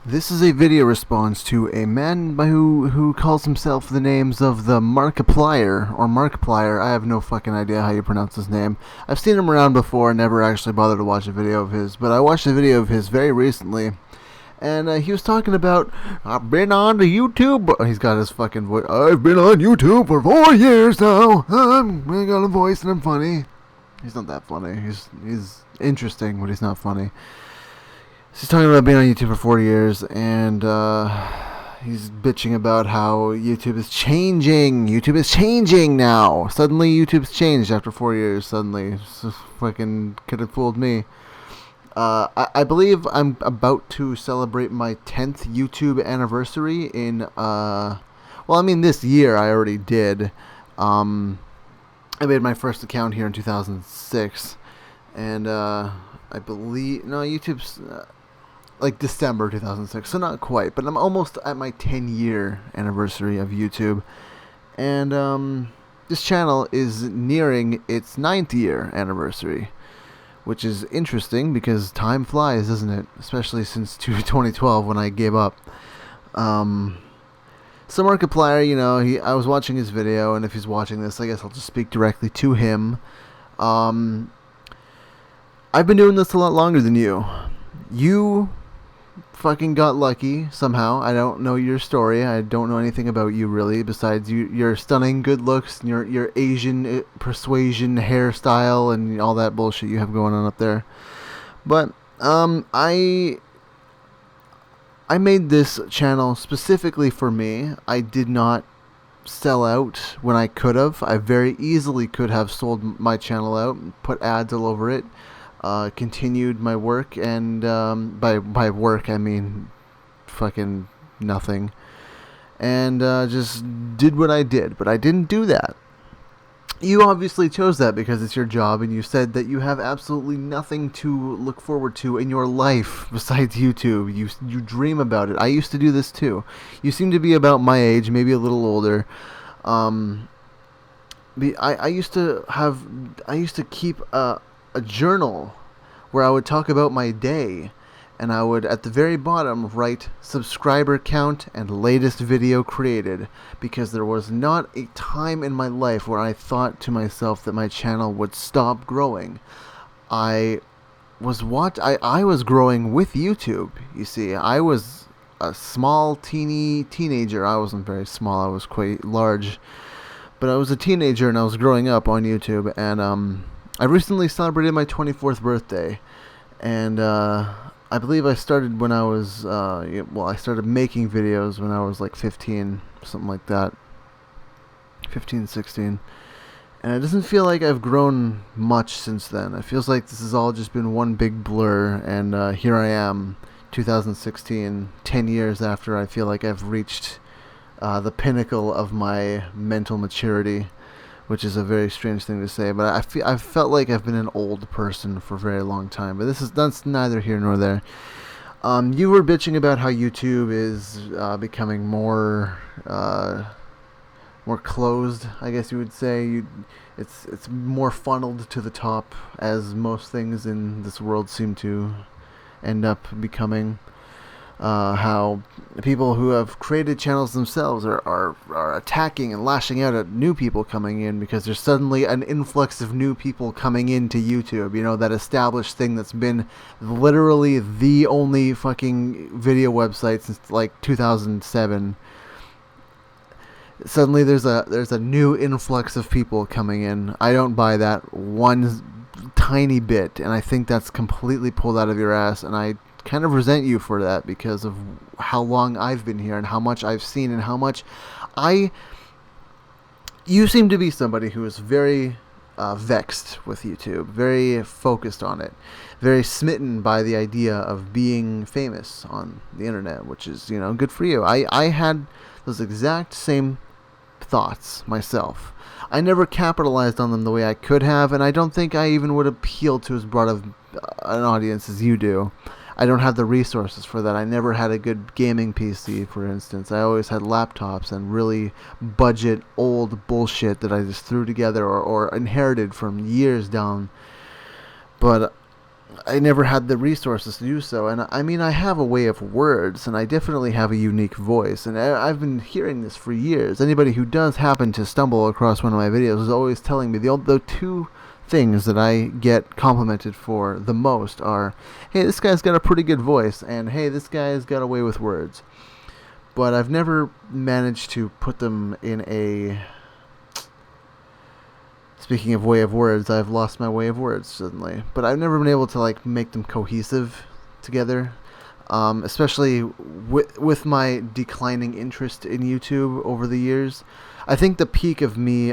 This is a video response to a man who calls himself the names of the Markiplier, or Markiplier. I have no fucking idea how you pronounce his name. I've seen him around before, never actually bothered to watch a video of his, but I watched a video of his very recently, and he was talking about, I've been on to YouTube. He's got his fucking voice. I've been on YouTube for 4 years now. I got a voice and I'm funny. He's not that funny. He's interesting, but he's not funny. He's talking about being on YouTube for 4 years, and he's bitching about how YouTube is changing. YouTube is changing now. Suddenly, YouTube's changed after 4 years. Suddenly, so fucking could have fooled me. I believe I'm about to celebrate my 10th YouTube anniversary in this year I already did. I made my first account here in 2006, and I believe YouTube's like December 2006, so not quite, but I'm almost at my 10-year anniversary of YouTube, and this channel is nearing its 9th year anniversary, which is interesting because time flies, doesn't it? Especially since 2012 when I gave up. So Markiplier, I was watching his video, and if he's watching this, I guess I'll just speak directly to him. I've been doing this a lot longer than you. You fucking got lucky somehow. I don't know your story. I don't know anything about you really, besides your stunning good looks and your Asian persuasion hairstyle and all that bullshit you have going on up there. But I made this channel specifically for me. I did not sell out when I could have. I very easily could have sold my channel out, put ads all over it. Continued my work, and by work I mean fucking nothing, and just did what I did, but I didn't do that. You obviously chose that because it's your job, and you said that you have absolutely nothing to look forward to in your life besides YouTube. You dream about it. I used to do this too. You seem to be about my age, maybe a little older. I used to keep a journal where I would talk about my day, and I would at the very bottom write subscriber count and latest video created, because there was not a time in my life where I thought to myself that my channel would stop growing. I was growing with YouTube. You see, I was a small teenager. I wasn't very small, I was quite large, but I was a teenager and I was growing up on YouTube, and I recently celebrated my 24th birthday, and I believe I started when I was, I started making videos when I was like 15, something like that, 15, 16, and it doesn't feel like I've grown much since then. It feels like this has all just been one big blur, and here I am, 2016, 10 years after I feel like I've reached the pinnacle of my mental maturity, which is a very strange thing to say, but I've felt like I've been an old person for a very long time. But that's neither here nor there. You were bitching about how YouTube is becoming more closed, I guess you would say. It's more funneled to the top, as most things in this world seem to end up becoming. How people who have created channels themselves are attacking and lashing out at new people coming in, because there's suddenly an influx of new people coming into YouTube. That established thing that's been literally the only fucking video website since like 2007. Suddenly there's a new influx of people coming in. I don't buy that one tiny bit, and I think that's completely pulled out of your ass, and I kind of resent you for that because of how long I've been here and how much I've seen and how much you seem to be somebody who is very vexed with YouTube, very focused on it, very smitten by the idea of being famous on the internet, which is, good for you. I had those exact same thoughts myself. I never capitalized on them the way I could have, and I don't think I even would appeal to as broad of an audience as you do. I don't have the resources for that. I never had a good gaming PC, for instance. I always had laptops and really budget old bullshit that I just threw together or inherited from years down. But I never had the resources to do so. And I mean, I have a way of words, and I definitely have a unique voice. And I've been hearing this for years. Anybody who does happen to stumble across one of my videos is always telling me the two things that I get complimented for the most are, hey, this guy's got a pretty good voice, and hey, this guy's got a way with words. But I've never managed to put them in a... Speaking of way of words, I've lost my way of words suddenly. But I've never been able to like make them cohesive together. Especially with my declining interest in YouTube over the years. I think the peak of me,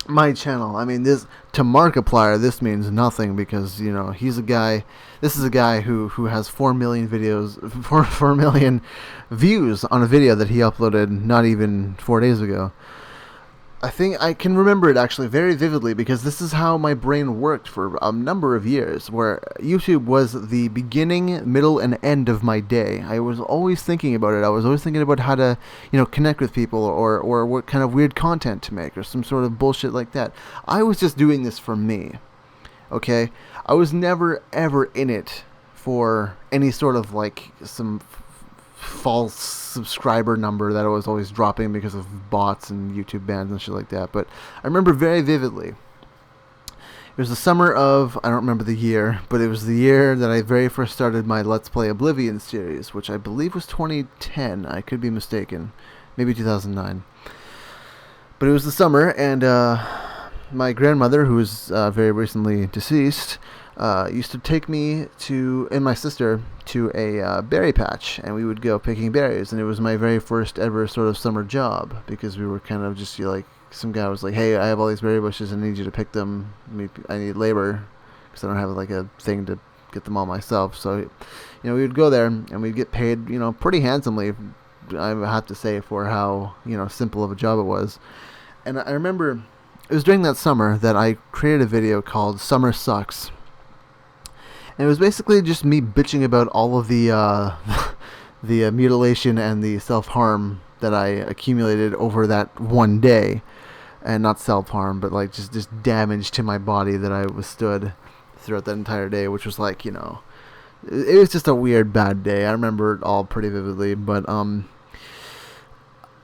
my channel, I mean, this to Markiplier, this means nothing because, you know, he's a guy, this is a guy who has 4 million videos, 4 million views on a video that he uploaded not even 4 days ago. I think I can remember it actually very vividly because this is how my brain worked for a number of years, where YouTube was the beginning, middle, and end of my day. I was always thinking about it. I was always thinking about how to, you know, connect with people or what kind of weird content to make or some sort of bullshit like that. I was just doing this for me, okay? I was never, ever in it for any sort of, like, some false subscriber number that I was always dropping because of bots and YouTube bans and shit like that. But I remember very vividly. It was the summer of, I don't remember the year, but it was the year that I very first started my Let's Play Oblivion series, which I believe was 2010. I could be mistaken. Maybe 2009. But it was the summer, and my grandmother, who was very recently deceased, used to take me and my sister to a berry patch, and we would go picking berries, and it was my very first ever sort of summer job, because we were kind of just, you know, like, some guy was like, hey, I have all these berry bushes, and I need you to pick them, I need labor, because I don't have, like, a thing to get them all myself. So, you know, we would go there, and we'd get paid, you know, pretty handsomely, I have to say, for how, you know, simple of a job it was. And I remember, it was during that summer that I created a video called Summer Sucks. And it was basically just me bitching about all of the the mutilation and the self-harm that I accumulated over that one day. And not self-harm, but like just damage to my body that I withstood throughout that entire day, which was like, you know, it was just a weird, bad day. I remember it all pretty vividly, but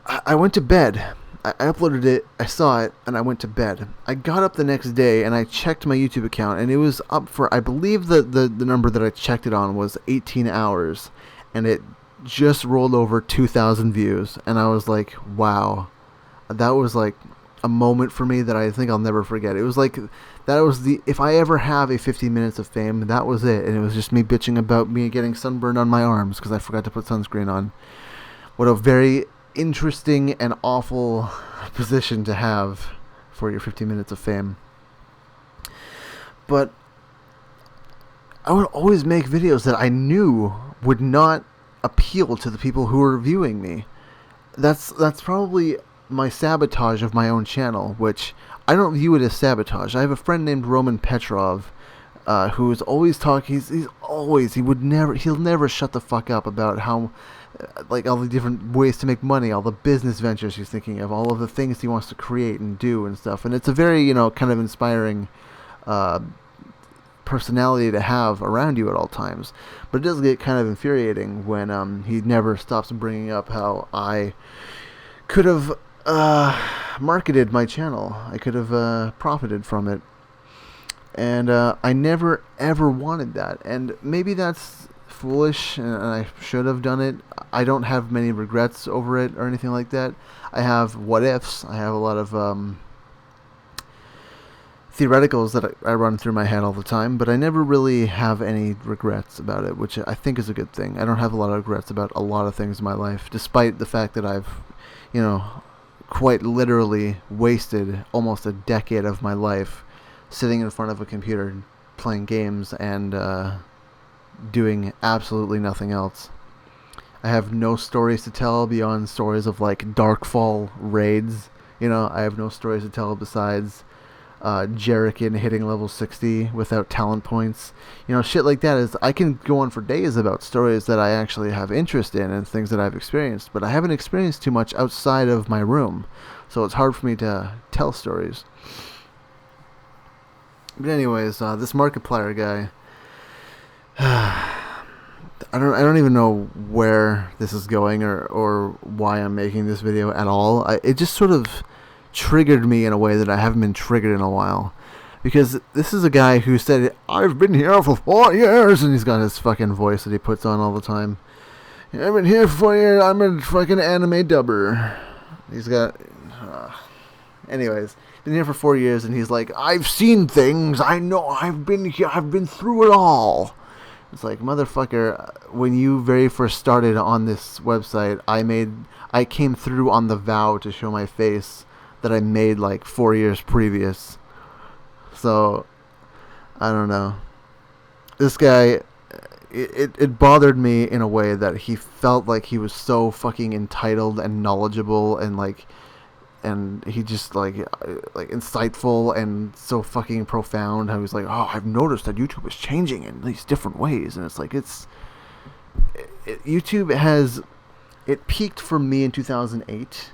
I went to bed. I uploaded it, I saw it, and I went to bed. I got up the next day, and I checked my YouTube account, and it was up for, I believe the number that I checked it on was 18 hours, and it just rolled over 2,000 views, and I was like, wow. That was like a moment for me that I think I'll never forget. It was like, that was if I ever have a 15 minutes of fame, that was it, and it was just me bitching about me getting sunburned on my arms, because I forgot to put sunscreen on. What a very interesting and awful position to have for your 15 minutes of fame. But I would always make videos that I knew would not appeal to the people who were viewing me. That's probably my sabotage of my own channel, which I don't view it as sabotage. I have a friend named Roman Petrov, who is always talking. He'll never shut the fuck up about how, like, all the different ways to make money, all the business ventures he's thinking of, all of the things he wants to create and do and stuff. And it's a very, you know, kind of inspiring personality to have around you at all times. But it does get kind of infuriating when he never stops bringing up how I could have marketed my channel. I could have profited from it. And I never ever wanted that. And maybe that's foolish, and I should have done it. I don't have many regrets over it or anything like that. I have what ifs. I have a lot of theoreticals that I run through my head all the time, but I never really have any regrets about it, which I think is a good thing. I don't have a lot of regrets about a lot of things in my life, despite the fact that I've, you know, quite literally wasted almost a decade of my life sitting in front of a computer playing games and doing absolutely nothing else. I have no stories to tell beyond stories of, like, Darkfall raids. You know, I have no stories to tell besides Jerrican hitting level 60 without talent points. You know, shit like that. Is I can go on for days about stories that I actually have interest in and things that I've experienced, but I haven't experienced too much outside of my room, so it's hard for me to tell stories. But anyways, this Markiplier guy, I don't even know where this is going or why I'm making this video at all. It just sort of triggered me in a way that I haven't been triggered in a while. Because this is a guy who said, I've been here for 4 years, and he's got his fucking voice that he puts on all the time. I've been here for 4 years, I'm a fucking anime dubber. He's got... anyways, been here for 4 years, and he's like, I've seen things, I know, I've been here, I've been through it all. It's like, motherfucker, when you very first started on this website, I came through on the vow to show my face that I made like 4 years previous. So, I don't know. This guy, it bothered me in a way that he felt like he was so fucking entitled and knowledgeable and he just like insightful and so fucking profound. How he's like, oh, I've noticed that YouTube is changing in these different ways, and it's like YouTube it peaked for me in 2008.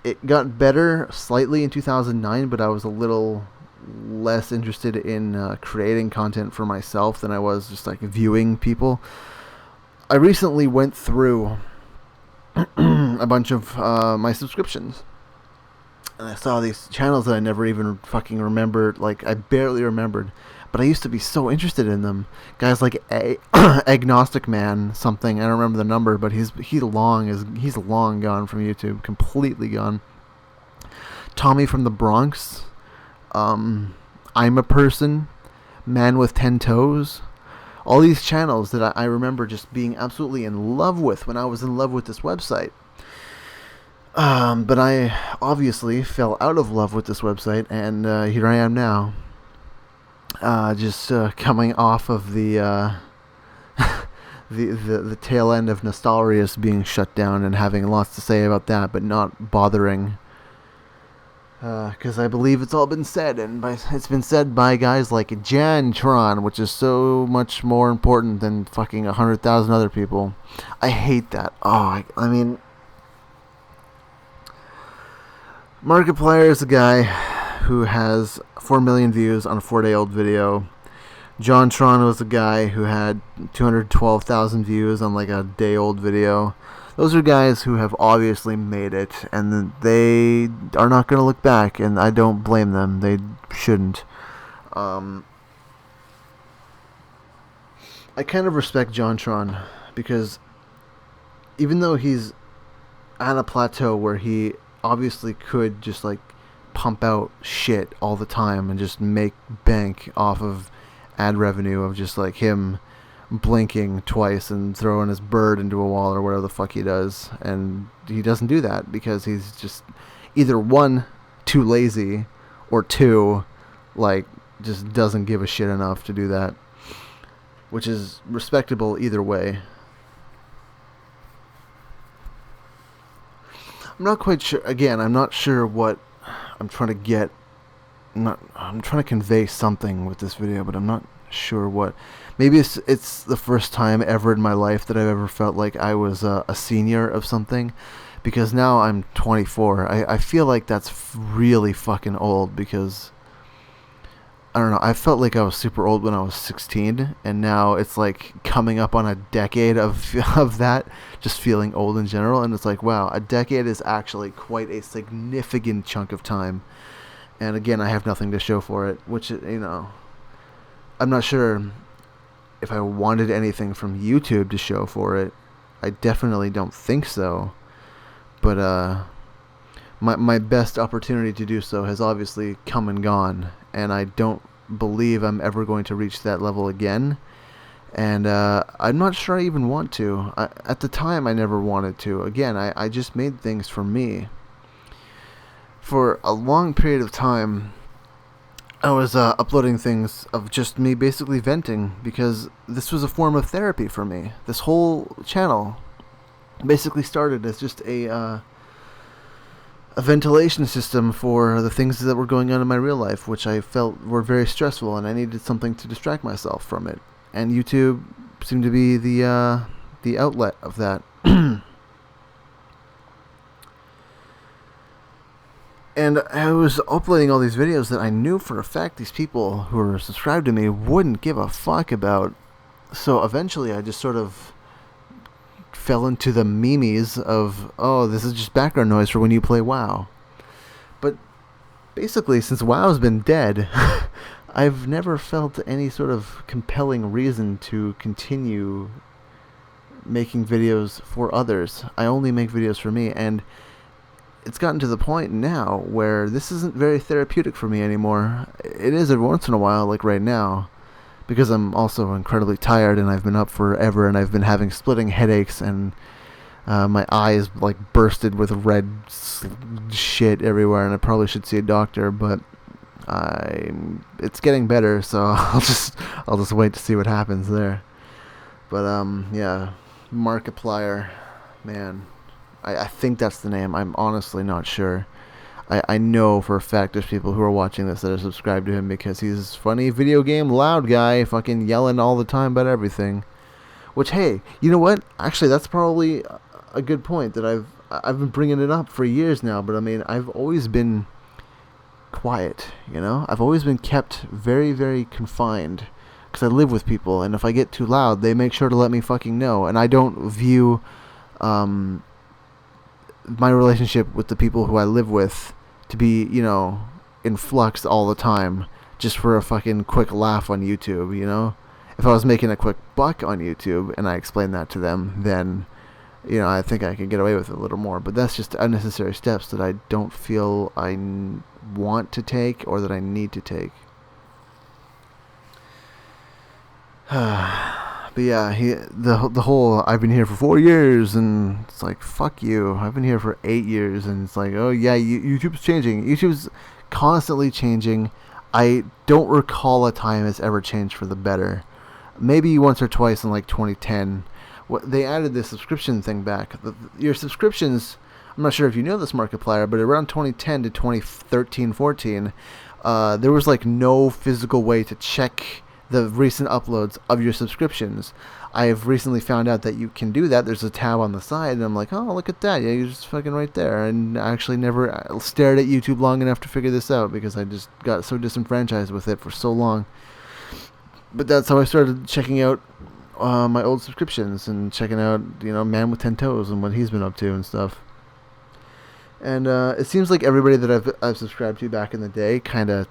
It got better slightly in 2009, but I was a little less interested in creating content for myself than I was just like viewing people. I recently went through a bunch of my subscriptions, and I saw these channels that I never even fucking remembered. Like, I barely remembered, but I used to be so interested in them. Guys like Agnostic Man something, I don't remember the number, but he's long gone from YouTube, completely gone. Tommy from the Bronx, I'm a Person, Man with 10 Toes, all these channels that I remember just being absolutely in love with when I was in love with this website. But I obviously fell out of love with this website, and here I am now. Just coming off of the the tail end of Nostalrius being shut down and having lots to say about that, but not bothering. Because I believe it's all been said, and it's been said by guys like Jantron, which is so much more important than fucking 100,000 other people. I hate that. Oh, I mean, Markiplier is a guy who has 4 million views on a 4-day-old video. Jontron was a guy who had 212,000 views on like a day-old video. Those are guys who have obviously made it, and they are not going to look back, and I don't blame them. They shouldn't. I kind of respect Jontron, because even though he's at a plateau where he obviously could just like pump out shit all the time and just make bank off of ad revenue of just like him blinking twice and throwing his bird into a wall or whatever the fuck he does, and he doesn't do that because he's just either one, too lazy, or two, like just doesn't give a shit enough to do that, which is respectable either way. I'm not quite sure. Again, I'm not sure what I'm trying to get. I'm trying to convey something with this video, but I'm not sure what. Maybe it's the first time ever in my life that I've ever felt like I was a senior of something, because now I'm 24. I feel like that's really fucking old, because I don't know, I felt like I was super old when I was 16, and now it's like coming up on a decade of that, just feeling old in general, and it's like, wow, a decade is actually quite a significant chunk of time. And again, I have nothing to show for it, which, you know, I'm not sure if I wanted anything from YouTube to show for it. I definitely don't think so. But my best opportunity to do so has obviously come and gone, and I don't believe I'm ever going to reach that level again. And I'm not sure I even want to. At the time, I never wanted to. Again, I just made things for me. For a long period of time, I was uploading things of just me basically venting, because this was a form of therapy for me. This whole channel basically started as just a ventilation system for the things that were going on in my real life, which I felt were very stressful, and I needed something to distract myself from it. And YouTube seemed to be the outlet of that. And I was uploading all these videos that I knew for a fact these people who were subscribed to me wouldn't give a fuck about So eventually I just sort of fell into the memes of, oh, this is just background noise for when you play WoW. But basically, since WoW's been dead, I've never felt any sort of compelling reason to continue making videos for others. I only make videos for me, and it's gotten to the point now where this isn't very therapeutic for me anymore. It is every once in a while, like right now, because I'm also incredibly tired and I've been up forever and I've been having splitting headaches and my eyes like bursted with red shit everywhere, and I probably should see a doctor, but it's getting better, so I'll just wait to see what happens there. But yeah, Markiplier, man, I think that's the name. I'm honestly not sure. I know for a fact there's people who are watching this that are subscribed to him because he's funny video game loud guy, fucking yelling all the time about everything. Which, hey, you know what? Actually, that's probably a good point that I've been bringing it up for years now. But I mean, I've always been quiet. You know, I've always been kept very, very confined because I live with people, and if I get too loud, they make sure to let me fucking know. And I don't view my relationship with the people who I live with to be, you know, in flux all the time just for a fucking quick laugh on YouTube, you know? If I was making a quick buck on YouTube and I explained that to them, then, you know, I think I could get away with it a little more. But that's just unnecessary steps that I don't feel I want to take or that I need to take. But yeah, the whole I've been here for 4 years, and it's like, fuck you. I've been here for 8 years, and it's like, oh yeah, YouTube's changing. YouTube's constantly changing. I don't recall a time it's ever changed for the better. Maybe once or twice in like 2010. They added this subscription thing back. Your subscriptions, I'm not sure if you know this, Markiplier, but around 2010 to 2013-14, there was like no physical way to check the recent uploads of your subscriptions. I have recently found out that you can do that. There's a tab on the side, and I'm like, oh, look at that. Yeah, you're just fucking right there. And I actually never stared at YouTube long enough to figure this out because I just got so disenfranchised with it for so long. But that's how I started checking out my old subscriptions and checking out, you know, Man with 10 Toes and what he's been up to and stuff. And it seems like everybody that I've subscribed to back in the day kind of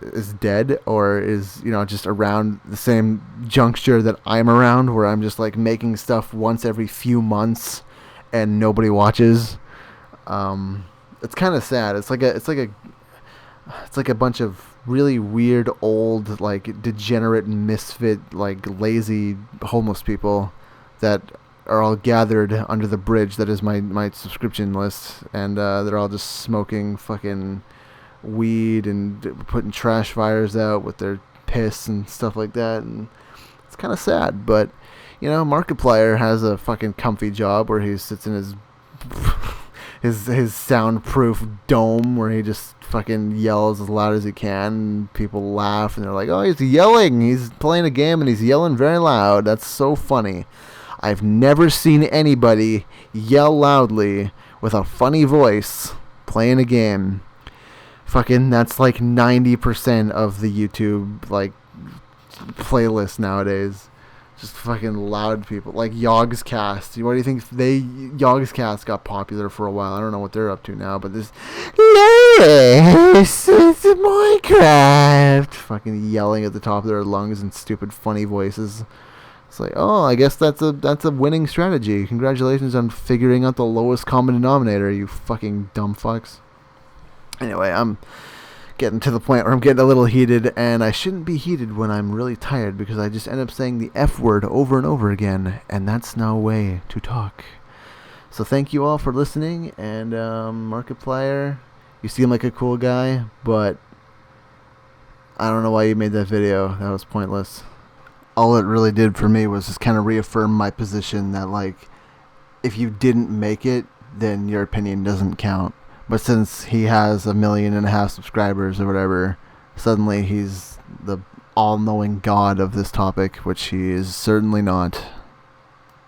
is dead or is, you know, just around the same juncture that I'm around, where I'm just like making stuff once every few months and nobody watches. It's kind of sad. It's like a bunch of really weird old like degenerate misfit like lazy homeless people that are all gathered under the bridge that is my subscription list, and they're all just smoking fucking weed and putting trash fires out with their piss and stuff like that, and it's kind of sad. But you know, Markiplier has a fucking comfy job where he sits in his soundproof dome where he just fucking yells as loud as he can, and people laugh and they're like, oh, he's yelling, he's playing a game and he's yelling very loud. That's so funny. I've never seen anybody yell loudly with a funny voice playing a game. Fucking, that's like 90% of the YouTube like playlist nowadays. Just fucking loud people like Yogscast. What do you think? Yogscast got popular for a while. I don't know what they're up to now, but this it's Minecraft, fucking yelling at the top of their lungs in stupid funny voices. It's like, oh, I guess that's a winning strategy. Congratulations on figuring out the lowest common denominator, you fucking dumb fucks. Anyway, I'm getting to the point where I'm getting a little heated, and I shouldn't be heated when I'm really tired because I just end up saying the F word over and over again, and that's no way to talk. So thank you all for listening, and Markiplier, you seem like a cool guy, but I don't know why you made that video. That was pointless. All it really did for me was just kind of reaffirm my position that, like, if you didn't make it, then your opinion doesn't count. But since he has 1.5 million subscribers or whatever, suddenly he's the all-knowing god of this topic, which he is certainly not.